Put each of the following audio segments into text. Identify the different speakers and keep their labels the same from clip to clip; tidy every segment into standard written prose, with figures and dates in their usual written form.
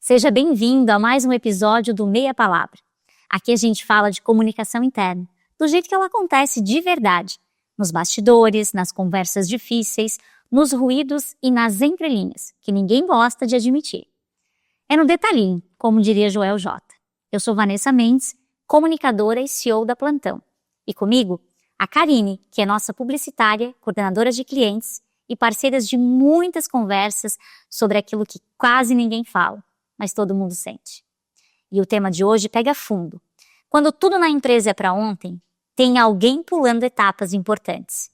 Speaker 1: Seja bem-vindo a mais um episódio do Meia Palavra. Aqui a gente fala de comunicação interna, do jeito que ela acontece de verdade, nos bastidores, nas conversas difíceis, nos ruídos e nas entrelinhas, que ninguém gosta de admitir. É no detalhinho, como diria Joel J. Eu sou Vanessa Mendes, comunicadora e CEO da Plantão. E comigo, a Karine, que é nossa publicitária, coordenadora de clientes e parceiras de muitas conversas sobre aquilo que quase ninguém fala, mas todo mundo sente. E o tema de hoje pega fundo. Quando tudo na empresa é para ontem, tem alguém pulando etapas importantes.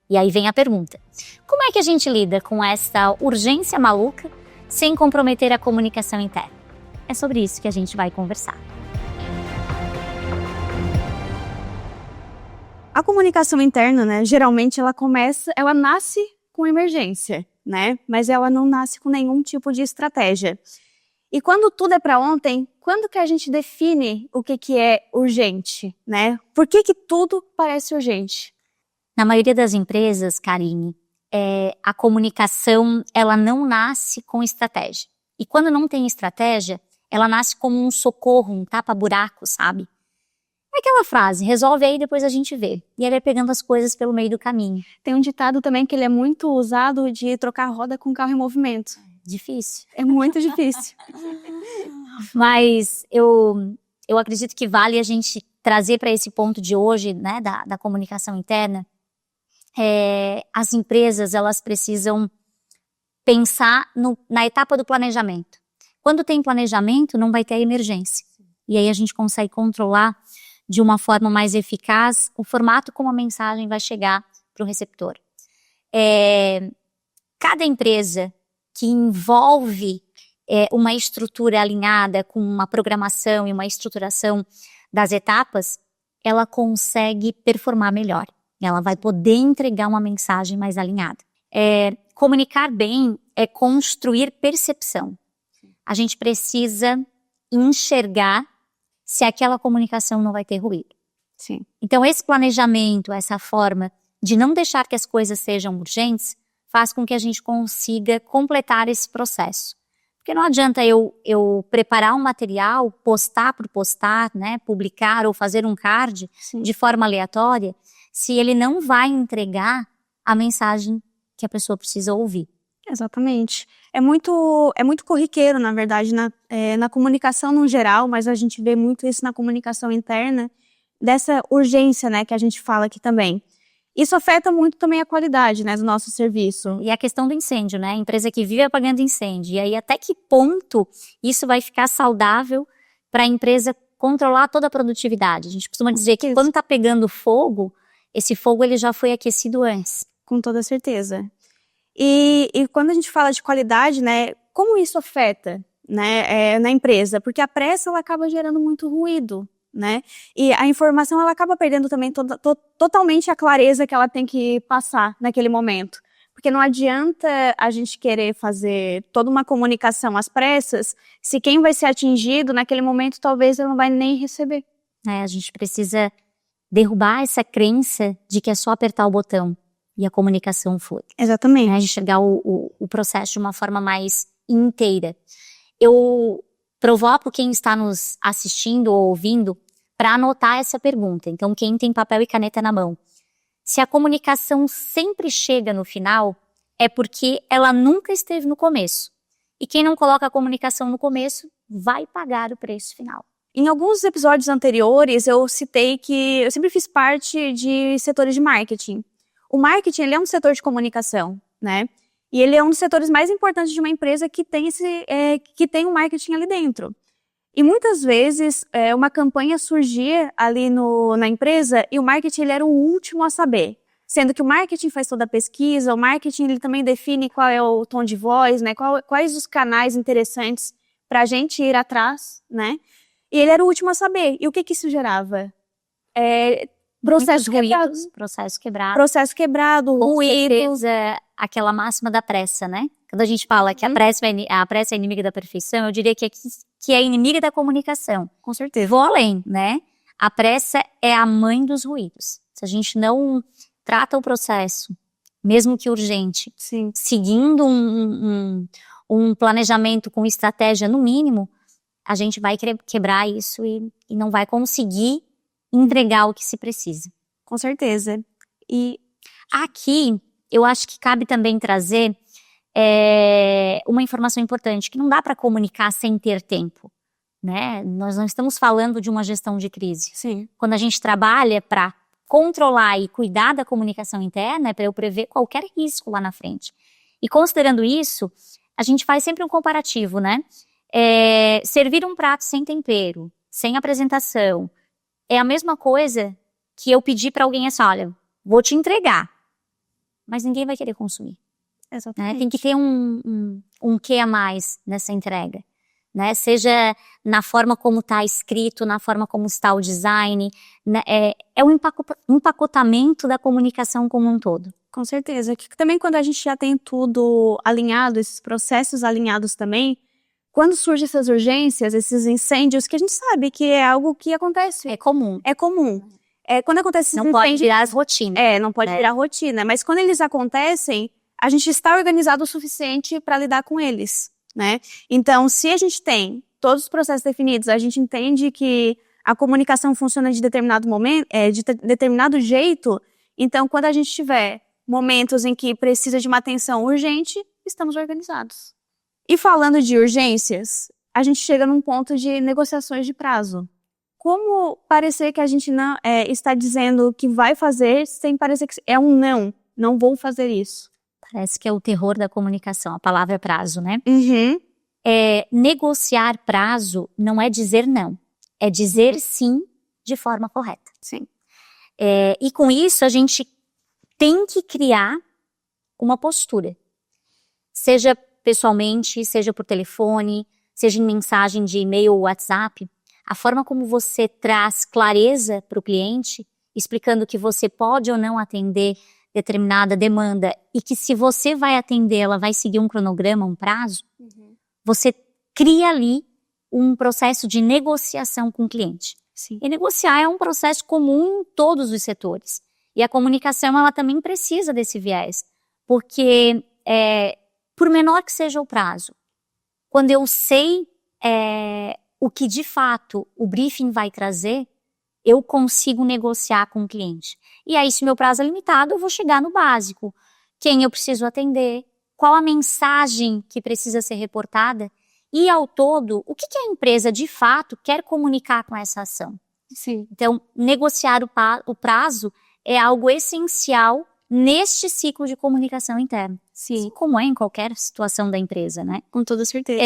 Speaker 1: E aí vem a pergunta: como é que a gente lida com essa urgência maluca sem comprometer a comunicação interna? É sobre isso que a gente vai conversar.
Speaker 2: A comunicação interna, geralmente ela nasce com emergência, mas ela não nasce com nenhum tipo de estratégia. E quando tudo é para ontem, quando que a gente define o que é urgente, Por que tudo parece urgente?
Speaker 1: Na maioria das empresas, Karine, a comunicação ela não nasce com estratégia. E quando não tem estratégia, ela nasce como um socorro, um tapa-buraco, sabe? É aquela frase, resolve aí, depois a gente vê. E ele vai pegando as coisas pelo meio do caminho.
Speaker 2: Tem um ditado também que ele é muito usado de trocar roda com carro em movimento.
Speaker 1: Difícil.
Speaker 2: É muito difícil.
Speaker 1: Mas eu acredito que vale a gente trazer para esse ponto de hoje, da comunicação interna. As empresas, elas precisam pensar na etapa do planejamento. Quando tem planejamento, não vai ter emergência. E aí a gente consegue controlar de uma forma mais eficaz o formato como a mensagem vai chegar para o receptor. Cada empresa que envolve uma estrutura alinhada com uma programação e uma estruturação das etapas, ela consegue performar melhor. Ela vai poder entregar uma mensagem mais alinhada. Comunicar bem é construir percepção. A gente precisa enxergar se aquela comunicação não vai ter ruído.
Speaker 2: Sim.
Speaker 1: Então, esse planejamento, essa forma de não deixar que as coisas sejam urgentes, faz com que a gente consiga completar esse processo. Porque não adianta eu preparar um material, postar por postar, publicar ou fazer um card
Speaker 2: Sim.
Speaker 1: de forma aleatória, se ele não vai entregar a mensagem que a pessoa precisa ouvir.
Speaker 2: Exatamente. É muito corriqueiro, na verdade, na comunicação no geral, mas a gente vê muito isso na comunicação interna, dessa urgência, que a gente fala aqui também. Isso afeta muito também a qualidade, do nosso serviço.
Speaker 1: E a questão do incêndio, A empresa que vive apagando incêndio. E aí, até que ponto isso vai ficar saudável para a empresa controlar toda a produtividade? A gente costuma dizer que quando está pegando fogo, esse fogo ele já foi aquecido antes.
Speaker 2: Com toda certeza. E quando a gente fala de qualidade, como isso afeta, na empresa? Porque a pressa, ela acaba gerando muito ruído, E a informação, ela acaba perdendo também totalmente a clareza que ela tem que passar naquele momento. Porque não adianta a gente querer fazer toda uma comunicação às pressas, se quem vai ser atingido naquele momento, talvez ele não vai nem receber.
Speaker 1: A gente precisa derrubar essa crença de que é só apertar o botão e a comunicação flui.
Speaker 2: Exatamente.
Speaker 1: Enxergar o processo de uma forma mais inteira. Eu provoco quem está nos assistindo ou ouvindo para anotar essa pergunta. Então, quem tem papel e caneta na mão. Se a comunicação sempre chega no final, é porque ela nunca esteve no começo. E quem não coloca a comunicação no começo, vai pagar o preço final.
Speaker 2: Em alguns episódios anteriores, eu citei que eu sempre fiz parte de setores de marketing. O marketing, ele é um setor de comunicação, E ele é um dos setores mais importantes de uma empresa que tem um marketing ali dentro. E muitas vezes, uma campanha surgia ali na empresa e o marketing ele era o último a saber. Sendo que o marketing faz toda a pesquisa, o marketing ele também define qual é o tom de voz, quais os canais interessantes para a gente ir atrás, E ele era o último a saber. E o que isso gerava? Processo quebrado, ruído.
Speaker 1: Aquela máxima da pressa, Quando a gente fala que a pressa é inimiga da perfeição, eu diria que é inimiga da comunicação.
Speaker 2: Com certeza.
Speaker 1: Vou além, A pressa é a mãe dos ruídos. Se a gente não trata o processo, mesmo que urgente,
Speaker 2: Sim.
Speaker 1: seguindo um planejamento com estratégia no mínimo, a gente vai quebrar isso e não vai conseguir entregar o que se precisa.
Speaker 2: Com certeza. E
Speaker 1: aqui, eu acho que cabe também trazer uma informação importante, que não dá para comunicar sem ter tempo, né? Nós não estamos falando de uma gestão de crise.
Speaker 2: sim,
Speaker 1: Quando a gente trabalha para controlar e cuidar da comunicação interna, é para eu prever qualquer risco lá na frente. E considerando isso, a gente faz sempre um comparativo, né? Servir um prato sem tempero, sem apresentação, é a mesma coisa que eu pedir para alguém assim, olha, vou te entregar, mas ninguém vai querer consumir.
Speaker 2: exatamente.
Speaker 1: Né? Tem que ter um quê a mais nessa entrega. Né? Seja na forma como está escrito, na forma como está o design, né? É um empacotamento da comunicação como um todo.
Speaker 2: Com certeza. Que também quando a gente já tem tudo alinhado, esses processos alinhados também, quando surgem essas urgências, esses incêndios, que a gente sabe que é algo que acontece.
Speaker 1: É comum.
Speaker 2: É comum. Quando acontece esses
Speaker 1: Não pode
Speaker 2: incêndios,
Speaker 1: virar as rotinas.
Speaker 2: não pode virar rotina. Mas quando eles acontecem, a gente está organizado o suficiente para lidar com eles, né? Então, se a gente tem todos os processos definidos, a gente entende que a comunicação funciona de determinado momento, de determinado jeito, então quando a gente tiver momentos em que precisa de uma atenção urgente, estamos organizados. E falando de urgências, a gente chega num ponto de negociações de prazo. Como parecer que a gente não está dizendo que vai fazer sem parecer que é um não vou fazer isso.
Speaker 1: Parece que é o terror da comunicação, a palavra prazo, né?
Speaker 2: Uhum.
Speaker 1: Negociar prazo não é dizer não, é dizer sim de forma correta.
Speaker 2: Sim.
Speaker 1: E com isso a gente tem que criar uma postura, seja pessoalmente, seja por telefone, seja em mensagem de e-mail ou WhatsApp, a forma como você traz clareza para o cliente, explicando que você pode ou não atender determinada demanda e que se você vai atender, ela vai seguir um cronograma, um prazo, você cria ali um processo de negociação com o cliente.
Speaker 2: Sim.
Speaker 1: E negociar é um processo comum em todos os setores. E a comunicação, ela também precisa desse viés, porque por menor que seja o prazo, quando eu sei o que de fato o briefing vai trazer, eu consigo negociar com o cliente. E aí, se meu prazo é limitado, eu vou chegar no básico. Quem eu preciso atender, qual a mensagem que precisa ser reportada e, ao todo, o que a empresa de fato quer comunicar com essa ação.
Speaker 2: Sim.
Speaker 1: Então, negociar o prazo é algo essencial neste ciclo de comunicação interna.
Speaker 2: Sim.
Speaker 1: Como é em qualquer situação da empresa, né?
Speaker 2: Com toda certeza.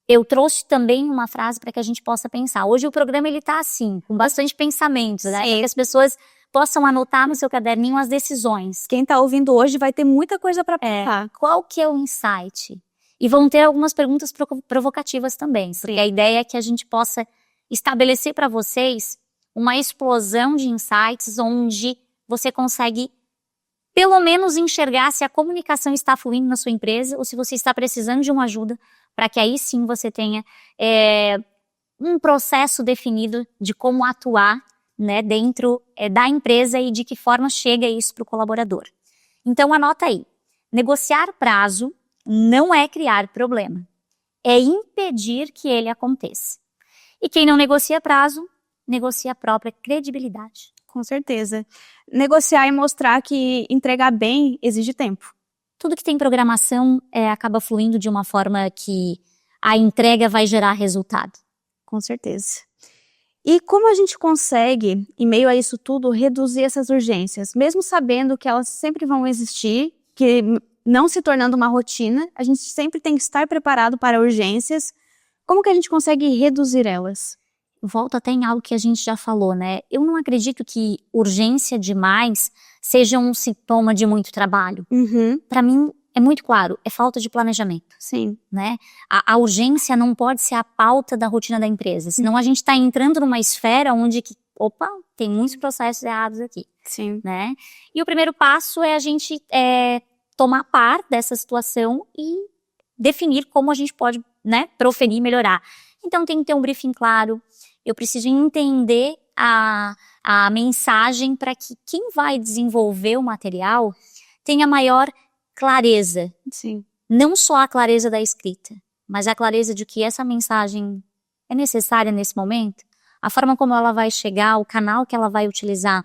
Speaker 1: Eu trouxe também uma frase para que a gente possa pensar. Hoje o programa ele tá assim, com bastante pensamentos, né? Para que as pessoas possam anotar no seu caderninho as decisões.
Speaker 2: Quem está ouvindo hoje vai ter muita coisa para pensar.
Speaker 1: Qual que é o insight? E vão ter algumas perguntas provocativas também. Porque a ideia é que a gente possa estabelecer para vocês uma explosão de insights onde você consegue pelo menos enxergar se a comunicação está fluindo na sua empresa ou se você está precisando de uma ajuda para que aí sim você tenha um processo definido de como atuar, né, dentro da empresa e de que forma chega isso para o colaborador. Então anota aí, negociar prazo não é criar problema, é impedir que ele aconteça. E quem não negocia prazo, negocia a própria credibilidade.
Speaker 2: Com certeza. Negociar e mostrar que entregar bem exige tempo.
Speaker 1: Tudo que tem programação acaba fluindo de uma forma que a entrega vai gerar resultado.
Speaker 2: Com certeza. E como a gente consegue, em meio a isso tudo, reduzir essas urgências? Mesmo sabendo que elas sempre vão existir, que não se tornando uma rotina, a gente sempre tem que estar preparado para urgências. Como que a gente consegue reduzir elas?
Speaker 1: Volta até em algo que a gente já falou, né? Eu não acredito que urgência demais seja um sintoma de muito trabalho. Para mim, é muito claro, é falta de planejamento.
Speaker 2: Sim.
Speaker 1: Né? A urgência não pode ser a pauta da rotina da empresa, senão a gente está entrando numa esfera onde, tem muitos processos errados aqui.
Speaker 2: Sim.
Speaker 1: Né? E o primeiro passo é a gente tomar par dessa situação e definir como a gente pode, né, proferir e melhorar. Então tem que ter um briefing claro, eu preciso entender a mensagem para que quem vai desenvolver o material tenha maior clareza.
Speaker 2: Sim.
Speaker 1: não só a clareza da escrita, mas a clareza de que essa mensagem é necessária nesse momento, a forma como ela vai chegar, o canal que ela vai utilizar,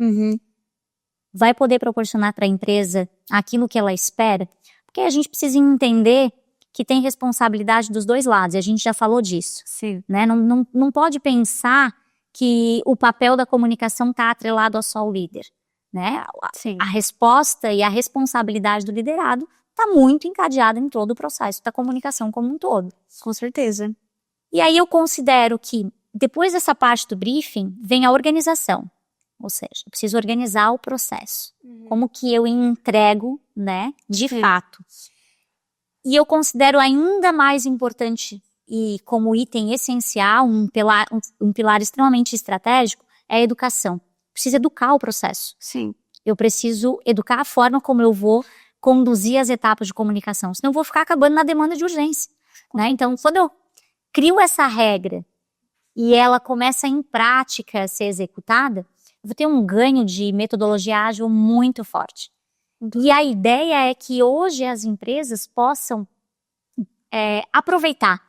Speaker 1: vai poder proporcionar para a empresa aquilo que ela espera, porque a gente precisa entender que tem responsabilidade dos dois lados, e a gente já falou disso.
Speaker 2: Sim.
Speaker 1: Né? Não pode pensar que o papel da comunicação está atrelado a só o líder. Né?
Speaker 2: Sim.
Speaker 1: A resposta e a responsabilidade do liderado está muito encadeada em todo o processo da comunicação como um todo.
Speaker 2: Com certeza.
Speaker 1: E aí eu considero que depois dessa parte do briefing vem a organização. Ou seja, eu preciso organizar o processo. Como que eu entrego, né, de fato. E eu considero ainda mais importante e como item essencial, um pilar extremamente estratégico, é a educação. Preciso educar o processo.
Speaker 2: Sim.
Speaker 1: Eu preciso educar a forma como eu vou conduzir as etapas de comunicação, senão eu vou ficar acabando na demanda de urgência. Né? Então, quando eu crio essa regra e ela começa em prática a ser executada, eu vou ter um ganho de metodologia ágil muito forte. E a ideia é que hoje as empresas possam aproveitar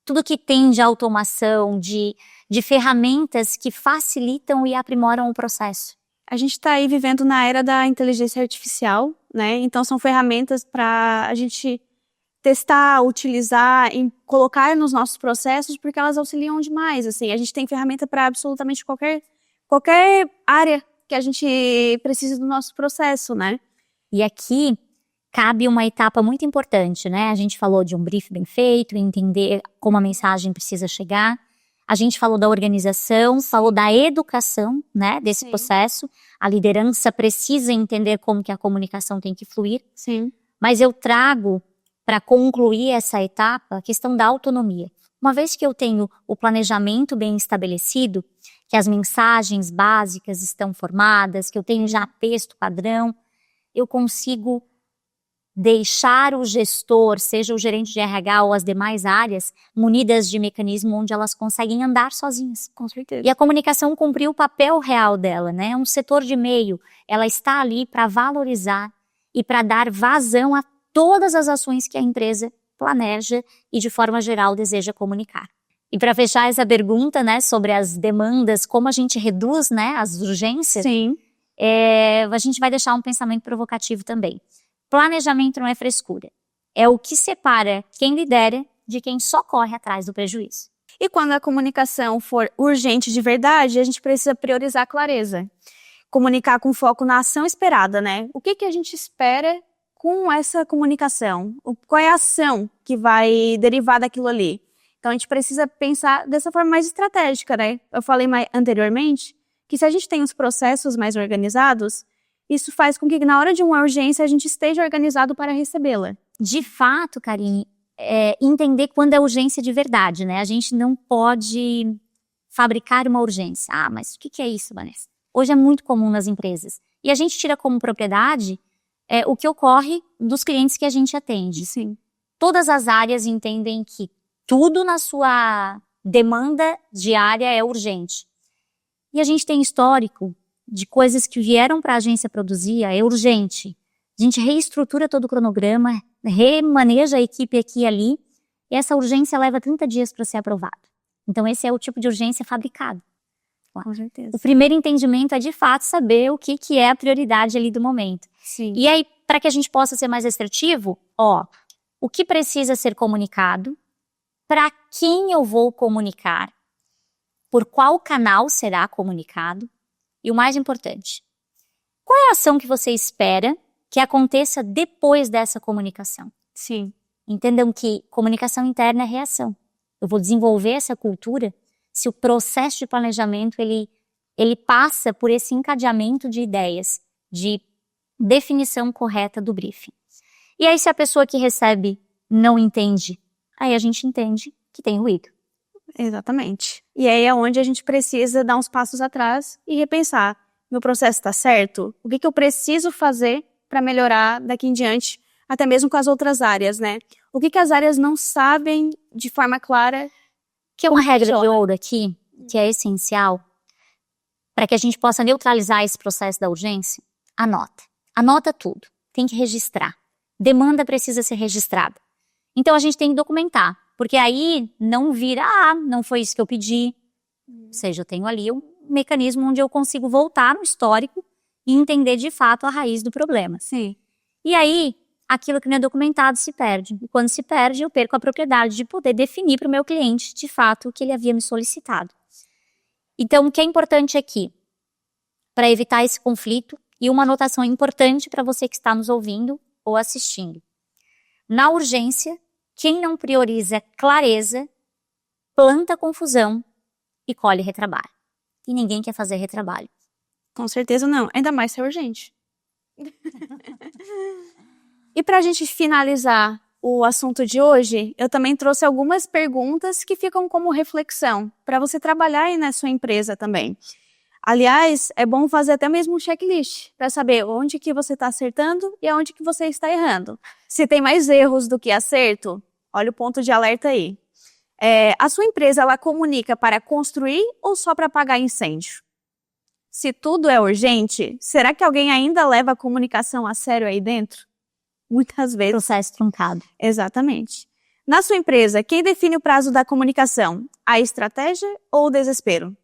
Speaker 1: tudo que tem de automação, de ferramentas que facilitam e aprimoram o processo.
Speaker 2: A gente está aí vivendo na era da inteligência artificial, né? Então são ferramentas para a gente testar, utilizar, colocar nos nossos processos, porque elas auxiliam demais. Assim, a gente tem ferramenta para absolutamente qualquer área que a gente precise do nosso processo, né?
Speaker 1: E aqui cabe uma etapa muito importante, né? A gente falou de um brief bem feito, entender como a mensagem precisa chegar. A gente falou da organização, falou da educação, né, desse processo. A liderança precisa entender como que a comunicação tem que fluir.
Speaker 2: Sim.
Speaker 1: Mas eu trago, para concluir essa etapa, a questão da autonomia. Uma vez que eu tenho o planejamento bem estabelecido, que as mensagens básicas estão formadas, que eu tenho já texto padrão, eu consigo deixar o gestor, seja o gerente de RH ou as demais áreas, munidas de mecanismo onde elas conseguem andar sozinhas.
Speaker 2: Com certeza.
Speaker 1: E a comunicação cumpriu o papel real dela, né? Um setor de meio, ela está ali para valorizar e para dar vazão a todas as ações que a empresa planeja e de forma geral deseja comunicar. E para fechar essa pergunta, né, sobre as demandas, como a gente reduz, né, as urgências,
Speaker 2: Sim.
Speaker 1: A gente vai deixar um pensamento provocativo também. Planejamento não é frescura. É o que separa quem lidera de quem só corre atrás do prejuízo.
Speaker 2: E quando a comunicação for urgente de verdade, a gente precisa priorizar a clareza. Comunicar com foco na ação esperada, né? O que a gente espera com essa comunicação? Qual é a ação que vai derivar daquilo ali? Então a gente precisa pensar dessa forma mais estratégica, né? Eu falei anteriormente que se a gente tem os processos mais organizados, isso faz com que na hora de uma urgência a gente esteja organizado para recebê-la.
Speaker 1: De fato, Karine, entender quando é urgência de verdade, né? A gente não pode fabricar uma urgência. Ah, mas o que é isso, Vanessa? Hoje é muito comum nas empresas. E a gente tira como propriedade o que ocorre dos clientes que a gente atende.
Speaker 2: Sim.
Speaker 1: Todas as áreas entendem que tudo na sua demanda diária é urgente. E a gente tem histórico de coisas que vieram para a agência produzir, é urgente. A gente reestrutura todo o cronograma, remaneja a equipe aqui e ali, e essa urgência leva 30 dias para ser aprovada. Então esse é o tipo de urgência fabricado.
Speaker 2: Com certeza.
Speaker 1: O primeiro entendimento é de fato saber o que é a prioridade ali do momento.
Speaker 2: Sim.
Speaker 1: E aí, para que a gente possa ser mais assertivo, o que precisa ser comunicado, para quem eu vou comunicar, por qual canal será comunicado, e o mais importante, qual é a ação que você espera que aconteça depois dessa comunicação?
Speaker 2: Sim.
Speaker 1: Entendam que comunicação interna é reação. Eu vou desenvolver essa cultura se o processo de planejamento ele passa por esse encadeamento de ideias, de definição correta do briefing. E aí se a pessoa que recebe não entende, aí a gente entende que tem ruído.
Speaker 2: Exatamente. E aí é onde a gente precisa dar uns passos atrás e repensar. Meu processo está certo? O que eu preciso fazer para melhorar daqui em diante, até mesmo com as outras áreas, né? O que as áreas não sabem de forma clara?
Speaker 1: Que é uma regra de ouro aqui, que é essencial, para que a gente possa neutralizar esse processo da urgência. Anota. Anota tudo. Tem que registrar. Demanda precisa ser registrada. Então a gente tem que documentar, porque aí não vira, não foi isso que eu pedi. Ou seja, eu tenho ali um mecanismo onde eu consigo voltar no histórico e entender de fato a raiz do problema.
Speaker 2: Sim.
Speaker 1: E aí, aquilo que não é documentado se perde. E quando se perde, eu perco a propriedade de poder definir para o meu cliente, de fato, o que ele havia me solicitado. Então, o que é importante aqui, para evitar esse conflito, e uma anotação importante para você que está nos ouvindo ou assistindo. Na urgência, quem não prioriza clareza, planta confusão e colhe retrabalho. E ninguém quer fazer retrabalho.
Speaker 2: Com certeza não, ainda mais se é urgente. E para a gente finalizar o assunto de hoje, eu também trouxe algumas perguntas que ficam como reflexão, para você trabalhar aí na sua empresa também. Aliás, é bom fazer até mesmo um checklist, para saber onde que você está acertando e aonde que você está errando. Se tem mais erros do que acerto, olha o ponto de alerta aí. A sua empresa, ela comunica para construir ou só para apagar incêndio? Se tudo é urgente, será que alguém ainda leva a comunicação a sério aí dentro? Muitas vezes.
Speaker 1: Processo truncado.
Speaker 2: Exatamente. Na sua empresa, quem define o prazo da comunicação? A estratégia ou o desespero?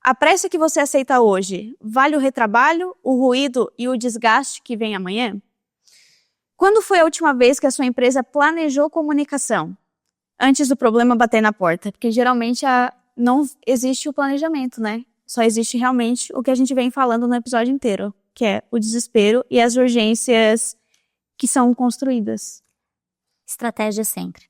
Speaker 2: A pressa que você aceita hoje vale o retrabalho, o ruído e o desgaste que vem amanhã? Quando foi a última vez que a sua empresa planejou comunicação? Antes do problema bater na porta. Porque geralmente não existe o planejamento, né? Só existe realmente o que a gente vem falando no episódio inteiro, que é o desespero e as urgências que são construídas.
Speaker 1: Estratégia sempre,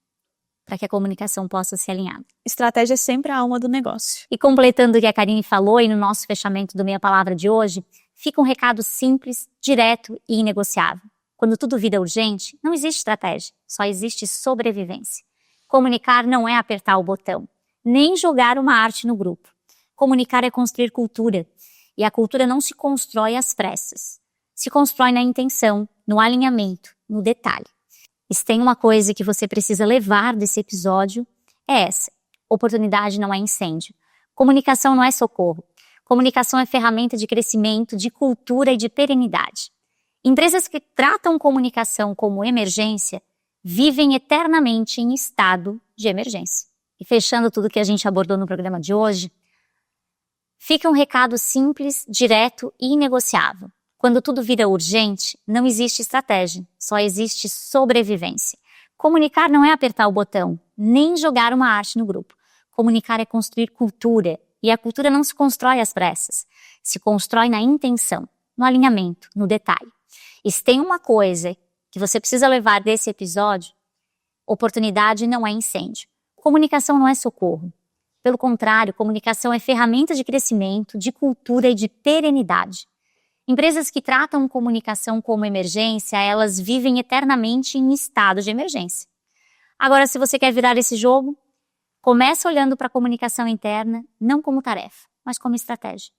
Speaker 1: para que a comunicação possa se alinhar.
Speaker 2: Estratégia é sempre a alma do negócio.
Speaker 1: E completando o que a Karine falou e no nosso fechamento do Meia Palavra de hoje, fica um recado simples, direto e inegociável. Quando tudo vira urgente, não existe estratégia, só existe sobrevivência. Comunicar não é apertar o botão, nem jogar uma arte no grupo. Comunicar é construir cultura, e a cultura não se constrói às pressas. Se constrói na intenção, no alinhamento, no detalhe. E se tem uma coisa que você precisa levar desse episódio, é essa. Oportunidade não é incêndio. Comunicação não é socorro. Comunicação é ferramenta de crescimento, de cultura e de perenidade. Empresas que tratam comunicação como emergência vivem eternamente em estado de emergência. E fechando tudo que a gente abordou no programa de hoje, fica um recado simples, direto e inegociável. Quando tudo vira urgente, não existe estratégia, só existe sobrevivência. Comunicar não é apertar o botão, nem jogar uma arte no grupo. Comunicar é construir cultura, e a cultura não se constrói às pressas, se constrói na intenção, no alinhamento, no detalhe. E se tem uma coisa que você precisa levar desse episódio, oportunidade não é incêndio. Comunicação não é socorro. Pelo contrário, comunicação é ferramenta de crescimento, de cultura e de perenidade. Empresas que tratam comunicação como emergência, elas vivem eternamente em estado de emergência. Agora, se você quer virar esse jogo, comece olhando para a comunicação interna, não como tarefa, mas como estratégia.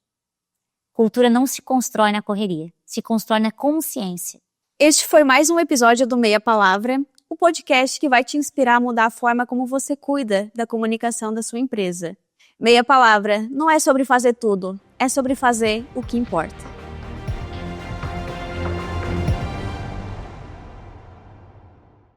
Speaker 1: Cultura não se constrói na correria, se constrói na consciência.
Speaker 2: Este foi mais um episódio do Meia Palavra, o podcast que vai te inspirar a mudar a forma como você cuida da comunicação da sua empresa. Meia Palavra não é sobre fazer tudo, é sobre fazer o que importa.